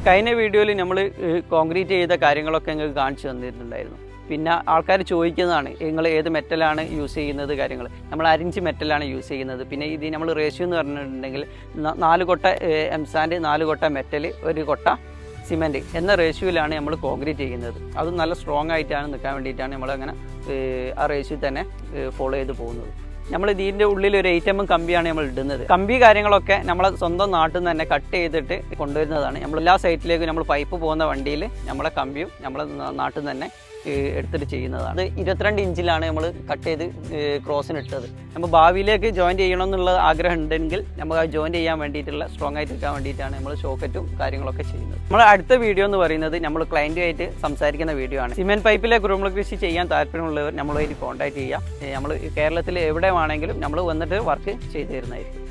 കഴിഞ്ഞ വീഡിയോയിൽ നമ്മൾ കോൺക്രീറ്റ് ചെയ്ത കാര്യങ്ങളൊക്കെ നിങ്ങൾക്ക് കാണിച്ചു തന്നിട്ടുണ്ടായിരുന്നു. പിന്നെ ആൾക്കാർ ചോദിക്കുന്നതാണ് നിങ്ങൾ ഏത് മെറ്റലാണ് യൂസ് ചെയ്യുന്നത് കാര്യങ്ങൾ. നമ്മൾ അരിഞ്ച് മെറ്റലാണ് യൂസ് ചെയ്യുന്നത്. പിന്നെ ഇത് നമ്മൾ റേഷ്യോ എന്ന് പറഞ്ഞിട്ടുണ്ടെങ്കിൽ 4 കൊട്ട എംസാൻഡ്, 4 കൊട്ട മെറ്റൽ, 1 കൊട്ട സിമെൻറ്റ് എന്ന റേഷ്യോയിലാണ് നമ്മൾ കോൺക്രീറ്റ് ചെയ്യുന്നത്. അത് നല്ല സ്ട്രോങ് ആയിട്ടാണ് നിൽക്കാൻ വേണ്ടിയിട്ടാണ് നമ്മളങ്ങനെ ആ റേഷ്യോ തന്നെ ഫോളോ ചെയ്ത് പോകുന്നത്. നമ്മൾ ഇതിൻ്റെ ഉള്ളിൽ ഒരു 8 mm കമ്പിയാണ് നമ്മൾ ഇടുന്നത്. കമ്പി കാര്യങ്ങളൊക്കെ നമ്മളെ സ്വന്തം നാട്ടിൽ നിന്ന് തന്നെ കട്ട് ചെയ്തിട്ട് കൊണ്ടുവരുന്നതാണ്. നമ്മൾ എല്ലാ സൈറ്റിലേക്കും നമ്മൾ പൈപ്പ് പോകുന്ന വണ്ടിയിൽ നമ്മളെ കമ്പിയും നമ്മളെ നാട്ടിൽ നിന്ന് തന്നെ എടുത്തിട്ട് ചെയ്യുന്നതാണ്. 22 ഇഞ്ചിലാണ് നമ്മൾ കട്ട് ചെയ്ത് ക്രോസിന് ഇട്ടത്. നമ്മൾ ഭാവിയിലേക്ക് ജോയിൻ ചെയ്യണം എന്നുള്ള ആഗ്രഹം ഉണ്ടെങ്കിൽ നമുക്ക് ജോയിൻ ചെയ്യാൻ വേണ്ടിയിട്ടുള്ള സ്ട്രോങ് ആയിട്ട് എടുക്കാൻ വേണ്ടിയിട്ടാണ് നമ്മൾ ഷോക്കറ്റും കാര്യങ്ങളൊക്കെ ചെയ്യുന്നത്. നമ്മൾ അടുത്ത വീഡിയോ എന്ന് പറയുന്നത് നമ്മൾ ക്ലയൻറ്റുമായിട്ട് സംസാരിക്കുന്ന വീഡിയോ ആണ്. സിമെൻറ്റ് പൈപ്പിലെ കുരുമുളക് കൃഷി ചെയ്യാൻ താല്പര്യമുള്ളവർ നമ്മളുമായിട്ട് കോൺടാക്ട് ചെയ്യാം. നമ്മൾ കേരളത്തിൽ എവിടെ വേണമെങ്കിലും നമ്മൾ വന്നിട്ട് വർക്ക് ചെയ്തു തരുന്നതായിരിക്കും.